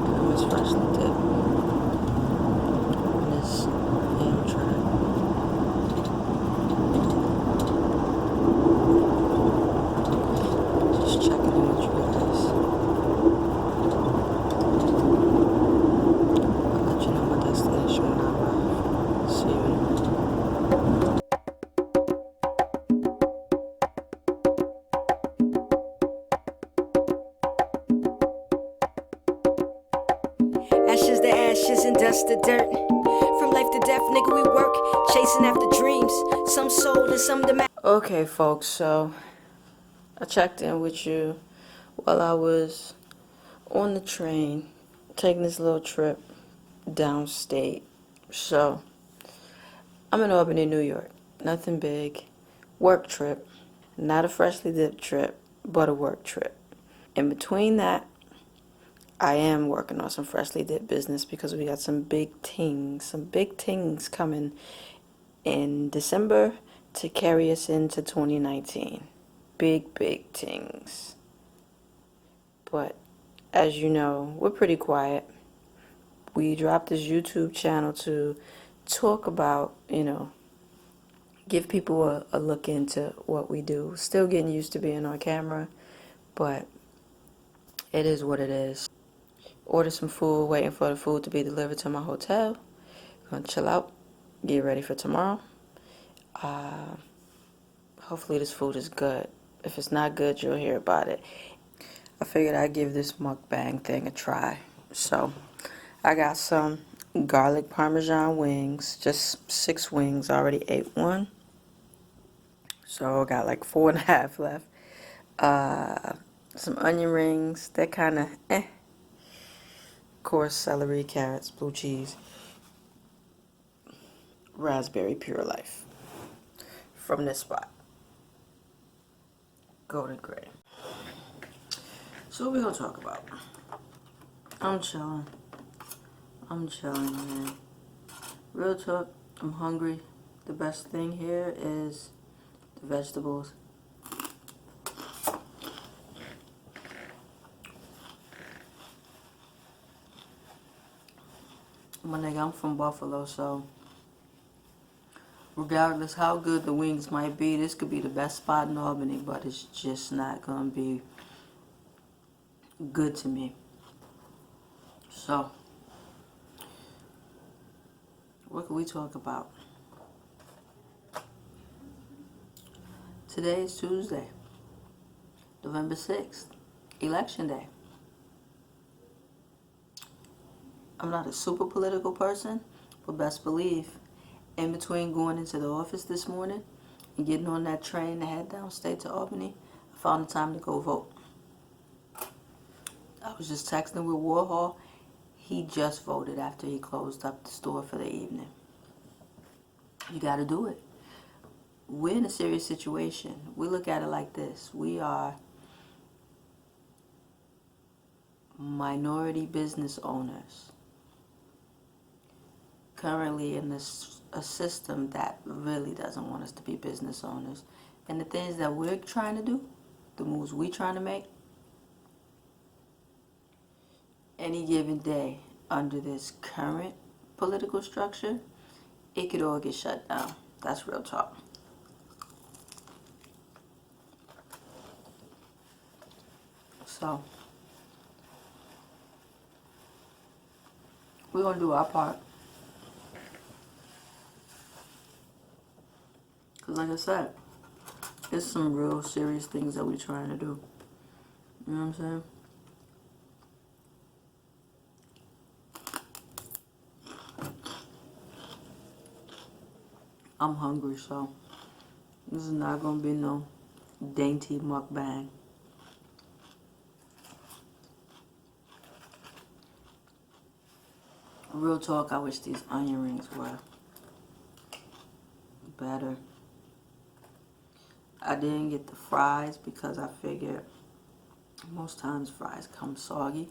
chicken is freshly dipped in this ham tray. Just checking in with you guys. I'll let you know my destination when I arrive. See you in a minute. Ashes to ashes and dust to dirt. From life to death, nigga, we work. Chasing after dreams. Some sold and some demand. Okay, folks, so I checked in with you while I was on the train taking this little trip downstate. So I'm in Albany, New York. Nothing big. Work trip. Not a freshly dipped trip, but a work trip. In between that, I am working on some freshly dipped business because we got some big things coming in December to carry us into 2019. Big things. But as you know, we're pretty quiet. We dropped this YouTube channel to talk about, give people a look into what we do. Still getting used to being on camera, but it is what it is. Order some food, waiting for the food to be delivered to my hotel. Gonna chill out, get ready for tomorrow. Hopefully this food is good. If it's not good, you'll hear about it. I figured I'd give this mukbang thing a try. So I got some garlic Parmesan wings, just 6 wings. I already ate one. So I got like 4.5 left. Some onion rings, they're kind of Of course, celery, carrots, blue cheese, raspberry Pure Life from this spot. Golden Gray. So what we gonna talk about? I'm chilling, man. Real talk, I'm hungry. The best thing here is the vegetables. My nigga, I'm from Buffalo, so regardless how good the wings might be, this could be the best spot in Albany, but it's just not gonna be good to me. So, what can we talk about? Today is Tuesday, November 6th, Election Day. I'm not a super political person, but best believe, in between going into the office this morning and getting on that train to head downstate to Albany, I found the time to go vote. I was just texting with Warhol. He just voted after he closed up the store for the evening. You got to do it. We're in a serious situation. We look at it like this. We are minority business owners currently in a system that really doesn't want us to be business owners. And the things that we're trying to do, the moves we're trying to make, any given day under this current political structure, it could all get shut down. That's real talk. So, we're going to do our part. Because like I said, there's some real serious things that we're trying to do. You know what I'm saying? I'm hungry, so this is not going to be no dainty mukbang. Real talk, I wish these onion rings were better. I didn't get the fries because I figured most times fries come soggy.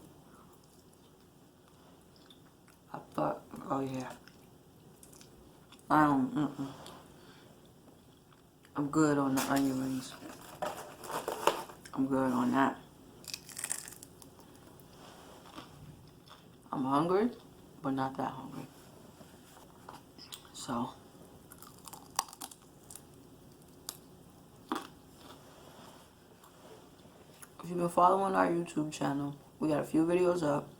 I thought, oh yeah, I'm good on the onion rings. I'm good on that. I'm hungry, but not that hungry. So, if you've been following our YouTube channel, we got a few videos up.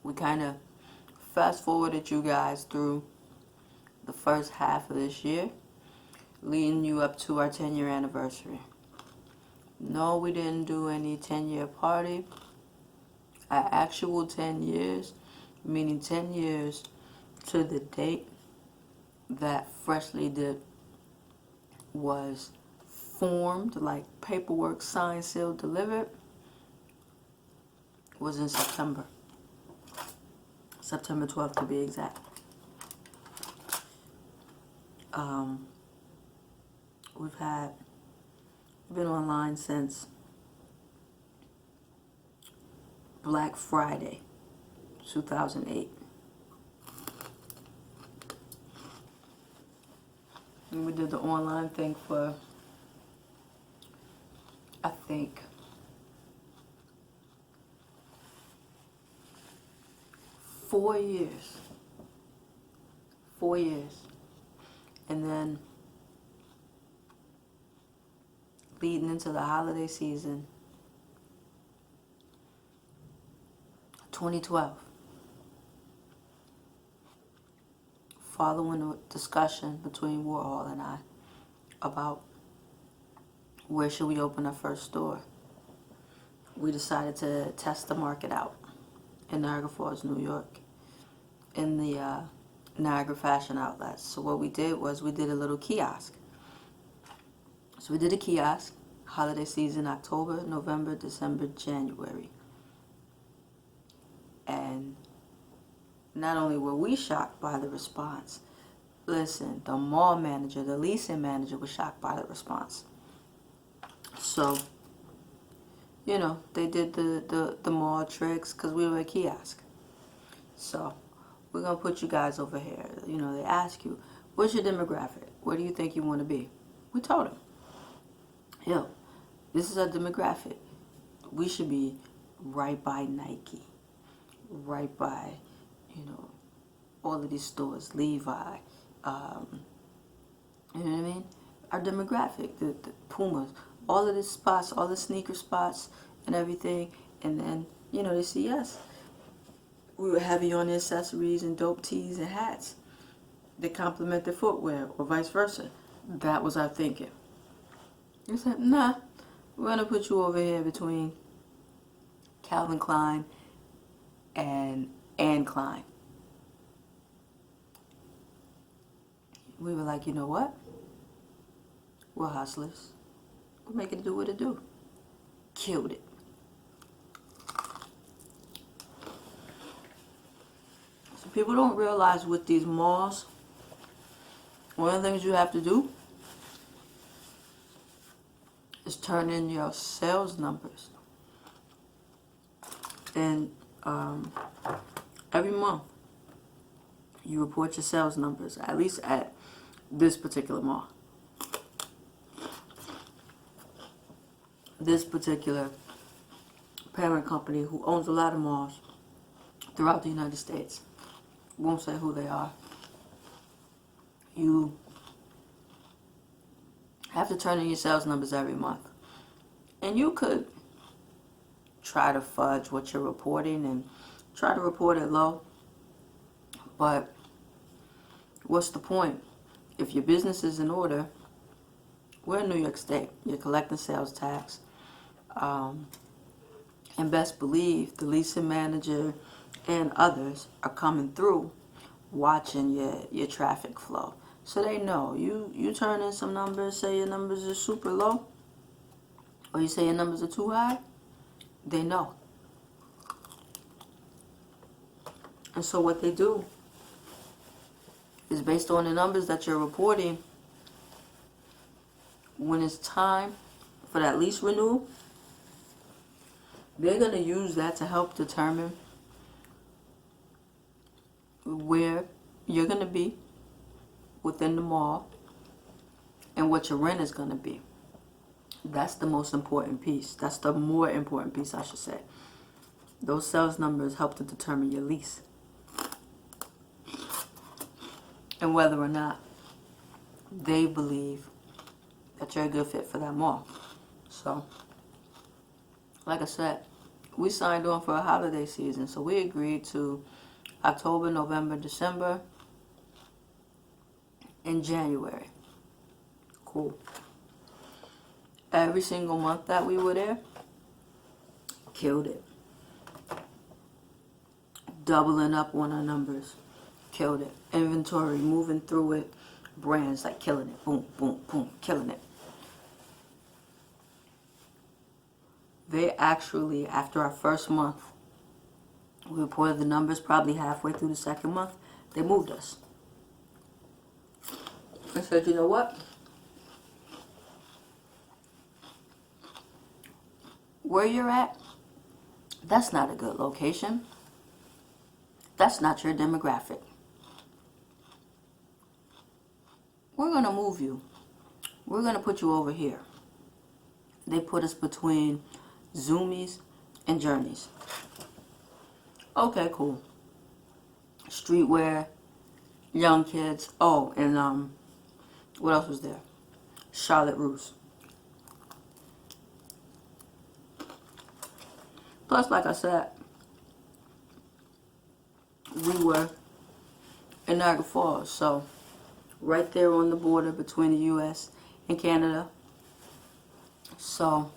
We kind of fast forwarded you guys through the first half of this year, leading you up to our 10-year anniversary. No, we didn't do any 10-year party. Our actual 10 years, meaning 10 years to the date that Freshly Dipped was formed, like paperwork signed, sealed, delivered, was in September. September 12th to be exact. We've been online since Black Friday 2008. And we did the online thing for, I think, 4 years. 4 years. And then leading into the holiday season, 2012. Following a discussion between Warhol and I about where should we open our first store, we decided to test the market out in Niagara Falls, New York, in the Niagara Fashion Outlets. So what we did was we did a little kiosk. So we did a kiosk, holiday season, October, November, December, January. And not only were we shocked by the response, listen, the mall manager, the leasing manager was shocked by the response. So, you know, they did the mall tricks because we were a kiosk. So, we're going to put you guys over here. You know, they ask you, what's your demographic? Where do you think you want to be? We told them, yo, this is our demographic. We should be right by Nike, right by, you know, all of these stores, Levi, you know what I mean? Our demographic, the Pumas, all of the spots, all the sneaker spots and everything. And then, you know, they see us. We were heavy on the accessories and dope tees and hats that complement the footwear or vice versa. That was our thinking. They said, nah, we're going to put you over here between Calvin Klein and Anne Klein. We were like, you know what? We're hustlers. We'll make it do what it do. Killed it. So people don't realize with these malls, one of the things you have to do is turn in your sales numbers. And every month, you report your sales numbers, at least at this particular mall. This particular parent company who owns a lot of malls throughout the United States. Won't say who they are. You have to turn in your sales numbers every month. And you could try to fudge what you're reporting and try to report it low. But what's the point? If your business is in order, we're in New York State. You're collecting sales tax. And best believe the leasing manager and others are coming through watching your traffic flow. So they know. You turn in some numbers, say your numbers are super low, or you say your numbers are too high, they know. And so what they do is based on the numbers that you're reporting, when it's time for that lease renewal, they're going to use that to help determine where you're going to be within the mall and what your rent is going to be. That's the most important piece. That's the more important piece, I should say. Those sales numbers help to determine your lease and whether or not they believe that you're a good fit for that mall. So, like I said, we signed on for a holiday season, so we agreed to October, November, December, and January. Cool. Every single month that we were there, killed it. Doubling up on our numbers, killed it. Inventory, moving through it, brands like killing it. Boom, boom, boom, killing it. They actually, after our first month, we reported the numbers probably halfway through the second month, they moved us. I said, you know what? Where you're at, that's not a good location. That's not your demographic. We're going to move you. We're going to put you over here. They put us between Zoomies and Journeys. Okay, cool. Streetwear, young kids. Oh, and what else was there? Charlotte Russe. Plus, like I said, we were in Niagara Falls, so right there on the border between the U.S. and Canada. So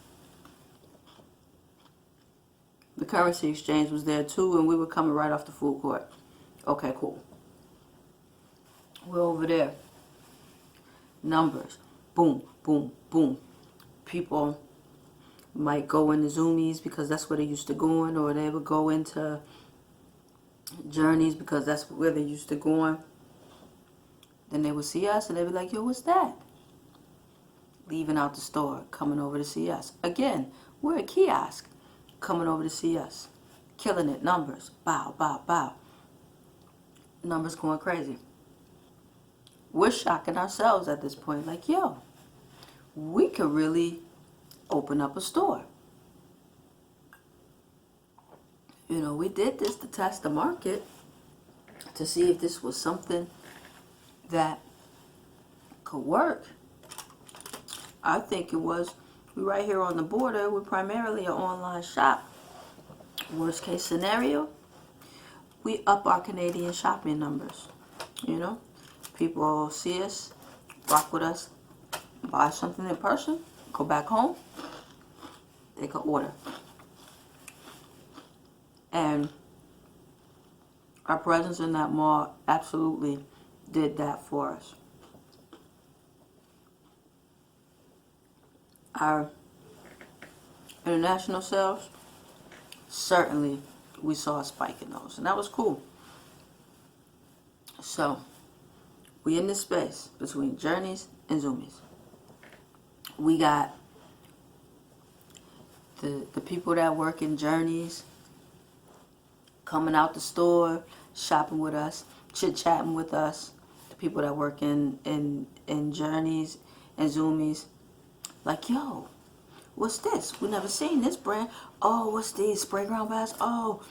the currency exchange was there too, and we were coming right off the food court. Okay, cool. We're over there. Numbers. Boom, boom, boom. People might go into Zoomies because that's where they used to going, or they would go into Journeys because that's where they used to going. Then they would see us and they'd be like, yo, what's that? Leaving out the store, coming over to see us. Again, we're a kiosk, coming over to see us. Killing it, numbers, bow, bow, bow. Numbers going crazy. We're shocking ourselves at this point, like, yo, we could really open up a store. You know, we did this to test the market, to see if this was something that could work. I think it was. We're right here on the border. We're primarily an online shop. Worst case scenario, we up our Canadian shopping numbers. You know, people see us, rock with us, buy something in person, go back home, they could order. And our presence in that mall absolutely did that for us. Our international sales, certainly we saw a spike in those, and that was cool. So we in this space between Journeys and Zoomies. We got the people that work in Journeys coming out the store, shopping with us, chit-chatting with us. The people that work in Journeys and Zoomies, like, yo, what's this? We never seen this brand. Oh, what's these? Spray ground bags? Oh.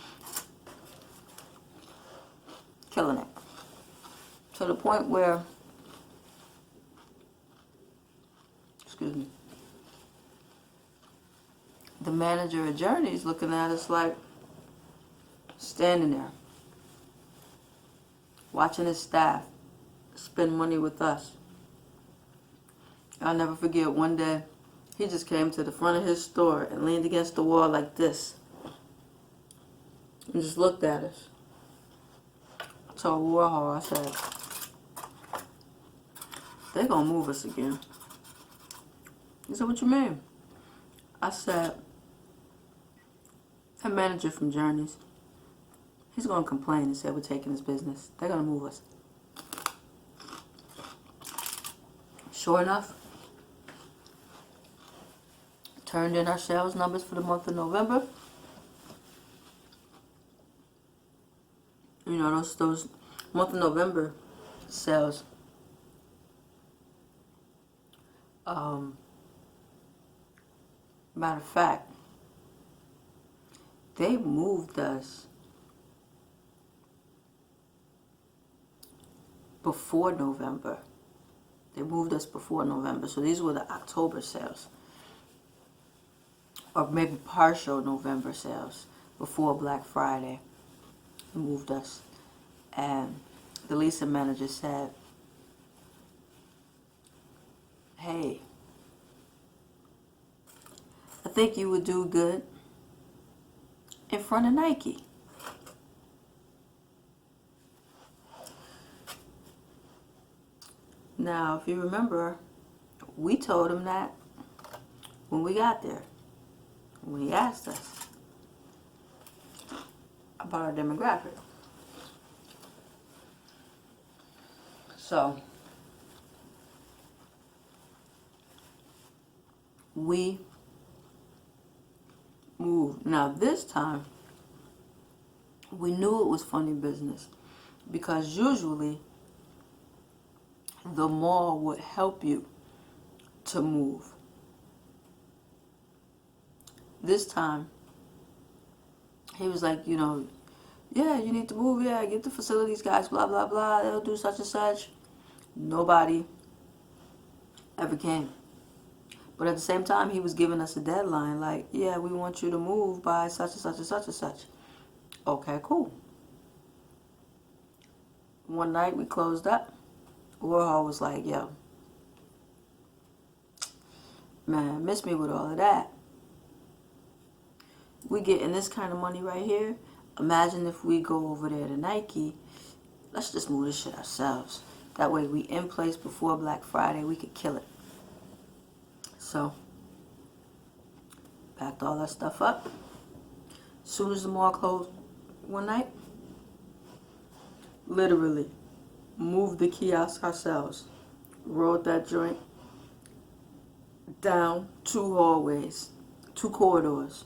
Killing it. To the point where, excuse me, the manager of Journeys looking at us like, standing there, watching his staff spend money with us. I'll never forget one day, he just came to the front of his store and leaned against the wall like this and just looked at us. I told Warhol, I said, they gonna move us again. He said, what you mean? I said, that manager from Journeys, he's gonna complain and say we're taking his business. They're gonna move us. Sure enough, turned in our sales numbers for the month of November. You know, those month of November sales, matter of fact, they moved us before November. They moved us before November. So these were the October sales. Or maybe partial November sales before Black Friday. They moved us. And the leasing manager said, hey, I think you would do good in front of Nike. Now, if you remember, we told him that when we got there, when he asked us about our demographic. So, we moved. Now, this time, we knew it was funny business because usually the mall would help you to move. This time, he was like, yeah, you need to move, yeah, get the facilities guys, blah, blah, blah, they'll do such and such. Nobody ever came. But at the same time, he was giving us a deadline, like, yeah, we want you to move by such and such and such and such. Okay, cool. One night we closed up. Warhol was like, yo, man, miss me with all of that. We getting this kind of money right here. Imagine if we go over there to Nike. Let's just move this shit ourselves. That way we in place before Black Friday. We could kill it. So, packed all that stuff up. As soon as the mall closed one night, literally moved the kiosk ourselves. Rolled that joint down 2 hallways, 2 corridors,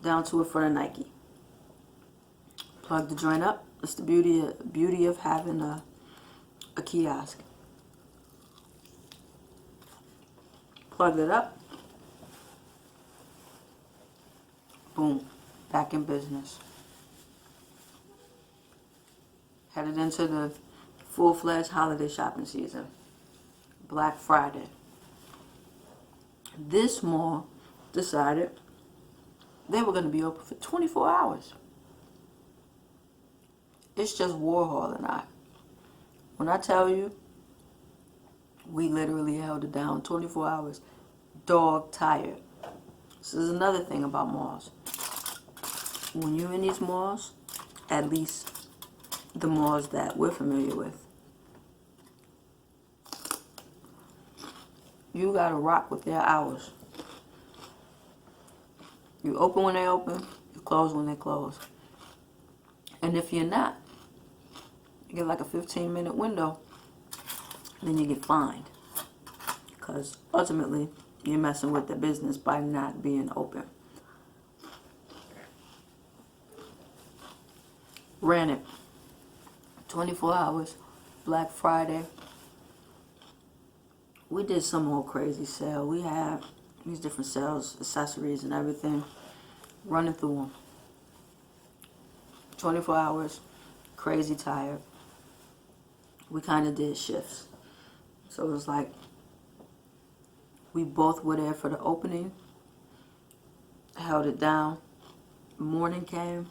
down to in front of Nike. Plug the joint up. It's the beauty of having a kiosk. Plugged it up. Boom. Back in business. Headed into the full-fledged holiday shopping season. Black Friday. This mall decided they were going to be open for 24 hours. It's just Warhol and I. When I tell you, we literally held it down 24 hours. Dog tired. This is another thing about malls. When you're in these malls, at least the malls that we're familiar with, you gotta rock with their hours. You open when they open, you close when they close. And if you're not, you get like a 15-minute window, then you get fined. Because ultimately, you're messing with the business by not being open. Ran it 24 hours, Black Friday. We did some old crazy sale. We had these different sales, accessories and everything, running through them. 24 hours, crazy tired. We kind of did shifts. So it was like, we both were there for the opening, held it down. Morning came.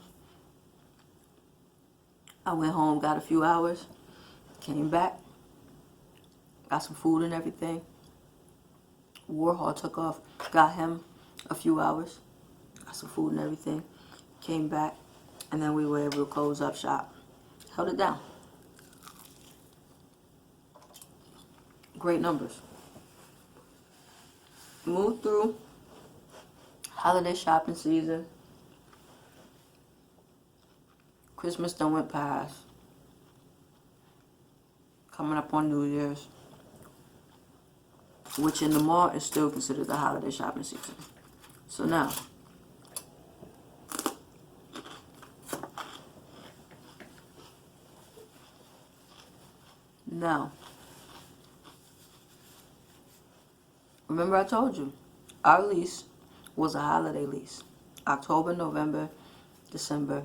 I went home, got a few hours, came back, got some food and everything. Warhol took off, got him a few hours, got some food and everything, came back, and then we were able to close up shop. Held it down. Great numbers. Moved through holiday shopping season. Christmas done went past. Coming up on New Year's, which in the mall is still considered the holiday shopping season. So now, remember I told you, our lease was a holiday lease. October, November, December,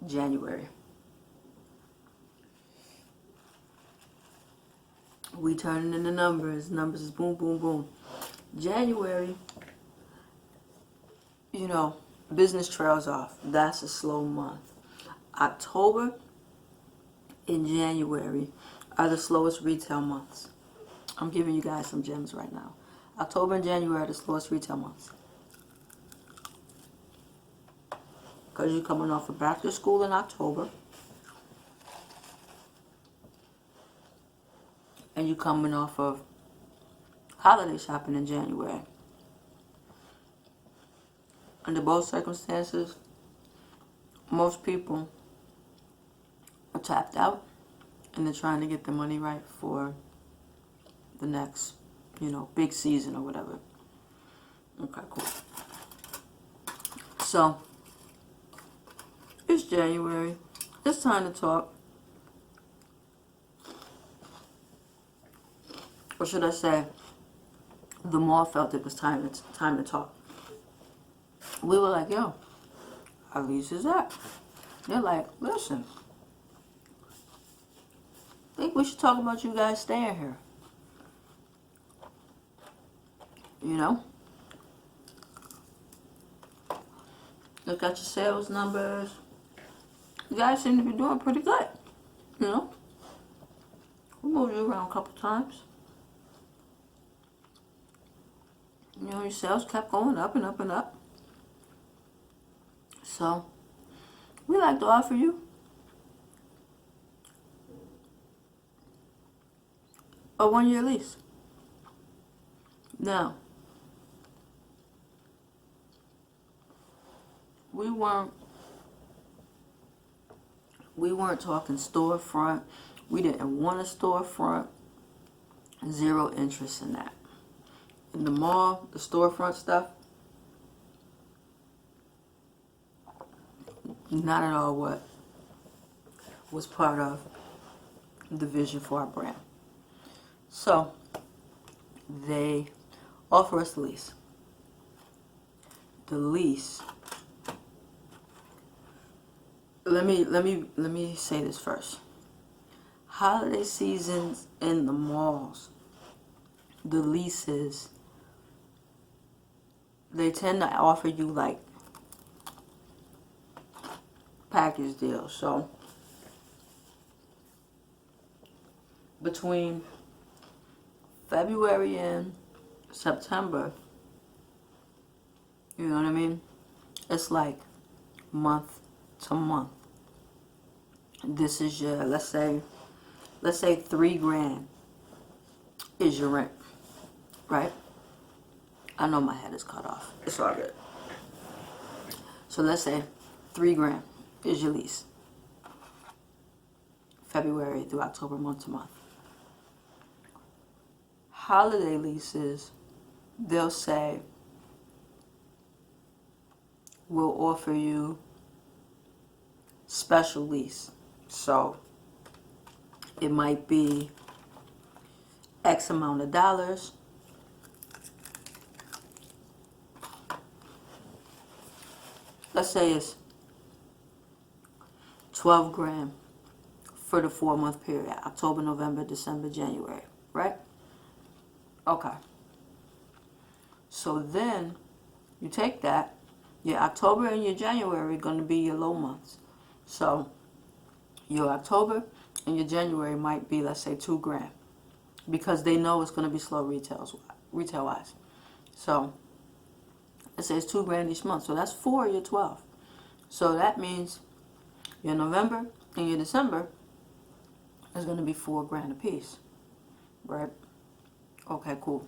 January. We turning into numbers. Numbers is boom, boom, boom. January, you know, business trails off. That's a slow month. October and January are the slowest retail months. I'm giving you guys some gems right now. October and January are the slowest retail months. Because you're coming off of back to school in October. And you're coming off of holiday shopping in January. Under both circumstances, most people are tapped out and they're trying to get the money right for the next, big season or whatever. Okay, cool. So, it's January. It's time to talk. Or should I say, the mall felt it was time to talk. We were like, yo, our lease is up. They're like, listen, I think we should talk about you guys staying here. Look at your sales numbers. You guys seem to be doing pretty good. We moved you around a couple times. Your sales kept going up and up and up. So, we like to offer you a 1-year lease. Now, we weren't talking storefront. We didn't want a storefront. Zero interest in that. In the mall, the storefront stuff, not at all what was part of the vision for our brand. So, they offer us the lease. The lease. Let me say this first. Holiday seasons in the malls, the leases, they tend to offer you like package deals. So between February and September, you know what I mean? It's like month to month. This is your, let's say $3,000 is your rent, right? I know my head is cut off. It's all good. So let's say $3,000 is your lease. February through October, month to month. Holiday leases, they'll say, we'll offer you special lease. So it might be X amount of dollars. Let's say it's $12,000 for the 4-month period. October, November, December, January. Right? Okay. So then you take that. Your October and your January are going to be your low months. So your October and your January might be, let's say, $2,000. Because they know it's going to be slow retail-wise. So let's say it's $2,000 each month. So that's 4 of your 12. So that means your November and your December is going to be $4,000 a piece. Right? Okay, cool.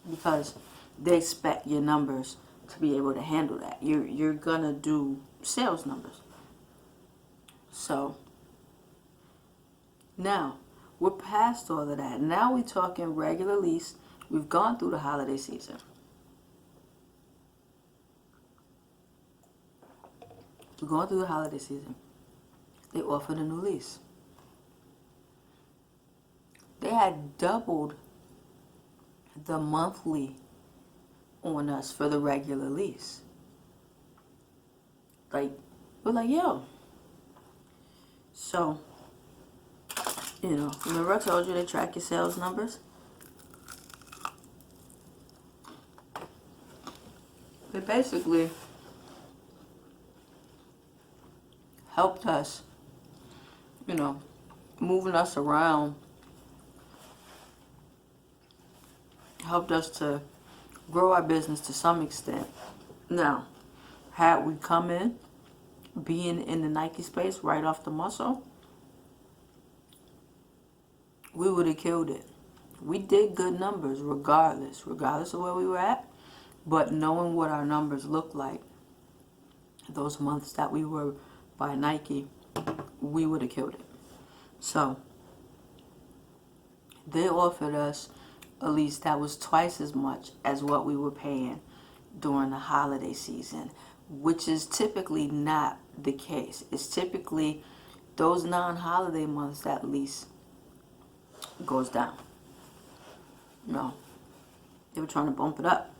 Because they expect your numbers to be able to handle that. You're going to do sales numbers. So now we're past all of that. Now we're talking regular lease. We've gone through the holiday season. We're going through the holiday season. They offered a new lease. They had doubled the monthly on us for the regular lease. Like, we're like, yo. So, remember I told you they track your sales numbers? They basically helped us, moving us around, helped us to grow our business to some extent. Now, had we come in, being in the Nike space right off the muscle, we would have killed it. We did good numbers regardless of where we were at, but knowing what our numbers looked like, those months that we were by Nike, we would have killed it. So, they offered us at least that was twice as much as what we were paying during the holiday season, which is typically not the case. It's typically those non-holiday months that lease goes down. No, they were trying to bump it up.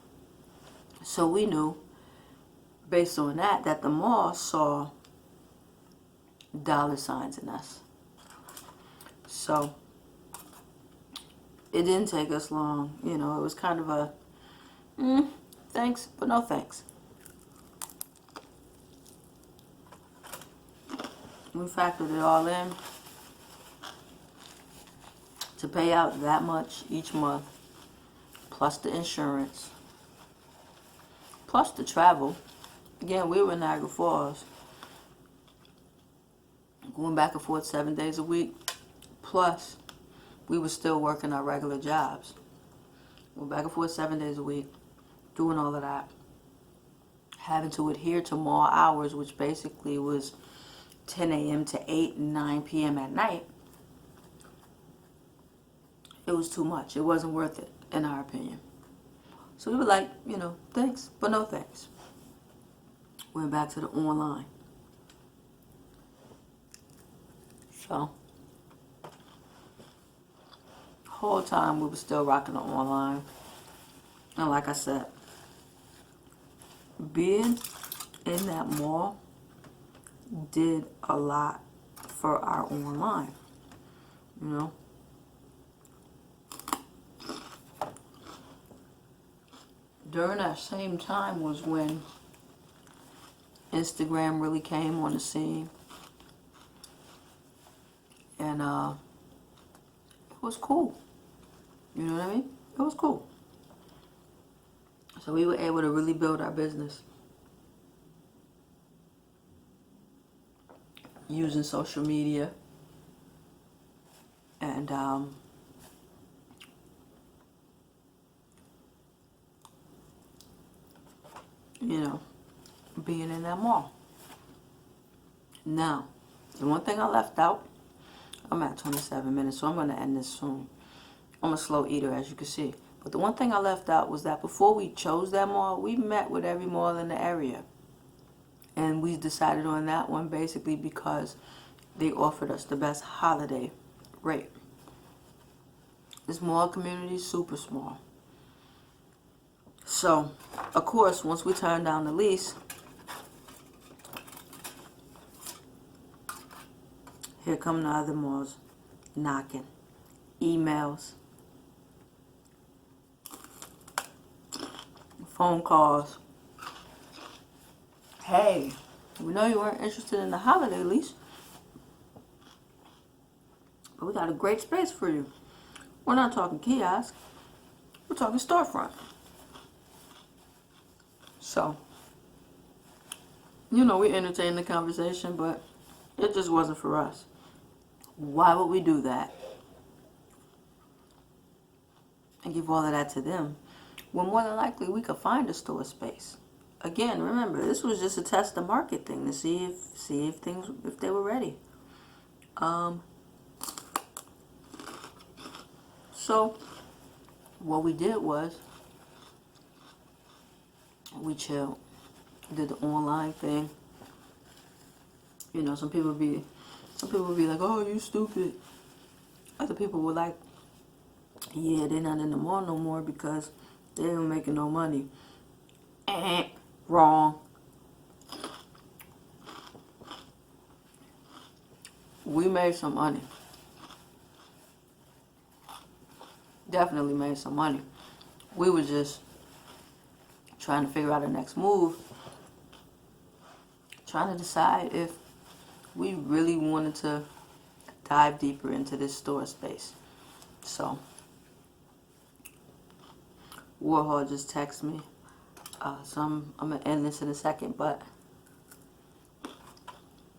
So we knew, based on that the mall saw dollar signs in us. So it didn't take us long. It was kind of a thanks, but no thanks. We factored it all in to pay out that much each month, plus the insurance, plus the travel. Again, we were in Niagara Falls, going back and forth 7 days a week, plus we were still working our regular jobs. Going back and forth 7 days a week, doing all of that, having to adhere to more hours, which basically was 10 a.m. to 8 and 9 p.m. at night. It was too much. It wasn't worth it, in our opinion. So we were like, thanks, but no thanks. Went back to the online. So, whole time we were still rocking the online. And like I said, being in that mall did a lot for our online. During that same time was when Instagram really came on the scene. And it was cool. You know what I mean? It was cool. So we were able to really build our business using social media and being in that mall. Now, the one thing I left out, I'm at 27 minutes, so I'm going to end this soon. I'm a slow eater, as you can see. But the one thing I left out was that before we chose that mall, we met with every mall in the area. And we decided on that one basically because they offered us the best holiday rate. This mall community is super small. So, of course, once we turned down the lease, here come the other malls knocking. Emails. Phone calls. Hey, we know you weren't interested in the holiday lease, but we got a great space for you. We're not talking kiosk. We're talking storefront. So, we entertained the conversation, but it just wasn't for us. Why would we do that and give all of that to them when more than likely we could find a store space? Again, remember, this was just a test the market thing to see if they were ready. So what we did was we chilled, did the online thing. Some people would be like, "Oh, you stupid." Other people were like, "Yeah, they're not in the mall no more because they ain't making no money." Wrong. we made some money. Definitely made some money. We were just trying to figure out the next move, trying to decide if we really wanted to dive deeper into this store space. So Warhol just texted me, so I'm gonna end this in a second, but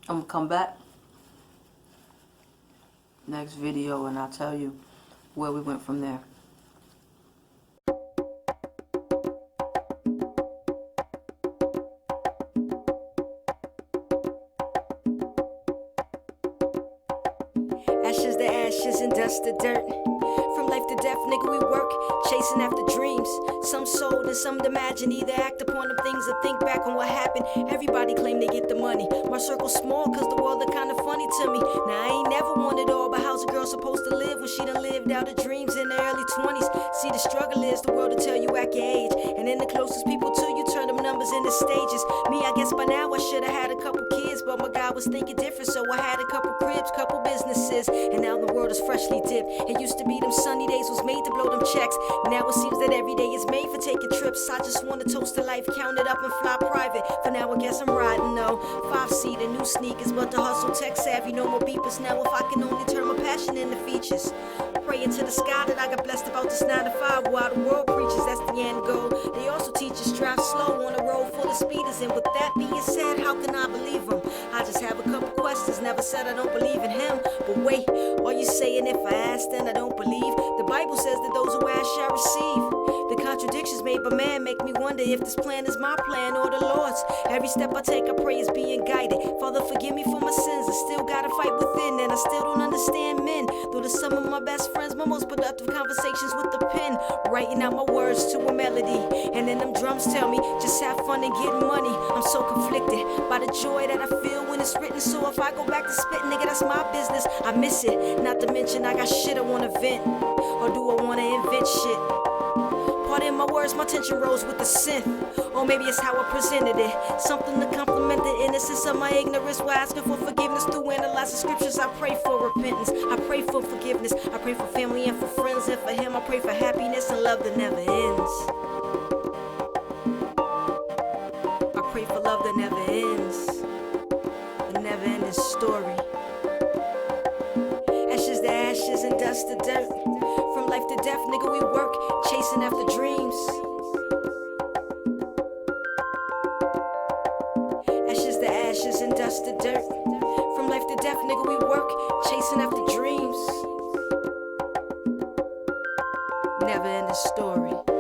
I'm gonna come back next video and I'll tell you where we went from there. Ashes to ashes and dust to dirt. From life to death, nigga, we work, chasing after dreams. Some sold and some imagine, either act upon them things or think back on what happened. Everybody claim they get the money. My circle's small, cause the world are kinda funny to me. Now, I ain't never wanted all, but how's a girl supposed to live when she done lived out her dreams in the early 20s? See, the struggle is the world will tell you at your age. And then the closest people to you turn them numbers into stages. Me, I guess by now I should've had a couple kids, but my God was thinking different, so I had a couple cribs, couple businesses. And now the world is freshly dipped. It used to be them sunny days was made to blow them checks. Now it seems that every day is made for taking trips. I just wanna toast to life, count it up and fly private. For now I guess I'm riding though. 5-seater, new sneakers, but the hustle tech savvy, no more beepers. Now if I can only turn my passion into features. Praying to the sky that I got blessed about this 9 to 5 while the world preaches that's the end goal. They also teach us drive slow on a road full of speeders. And with that being said, how can I believe them? I just have a couple questions, never said I don't believe in him. But wait, are you saying if I ask then I don't believe? The Bible says that those who ask shall receive. The contradictions made by man make me wonder if this plan is my plan or the Lord's. Every step I take I pray is being guided. Father, forgive me for my sins. I still gotta fight within, and I still don't understand men. Though to some of my best friends, my most productive conversations with the pen, writing out my words to a melody. And then them drums tell me, just have fun and get money. I'm so conflicted by the joy that I feel when it's written. So if I go back to spitting, nigga, that's my business. I miss it, not to mention I got shit I wanna vent. Or do I wanna invent shit? Pardon my words, my tension rose with the synth. Or maybe it's how I presented it. Something to compliment the innocence of my ignorance while asking for forgiveness through analyzing scriptures. I pray for repentance, I pray for forgiveness, I pray for family and for friends. And for him I pray for happiness and love that never ends. I pray for love that never ends. The never ending story. Ashes to ashes and dust to dirt. From life to death, nigga, we work, chasing after dreams. Ashes to ashes and dust to dirt. From life to death, nigga, we work, chasing after dreams. Never ending story.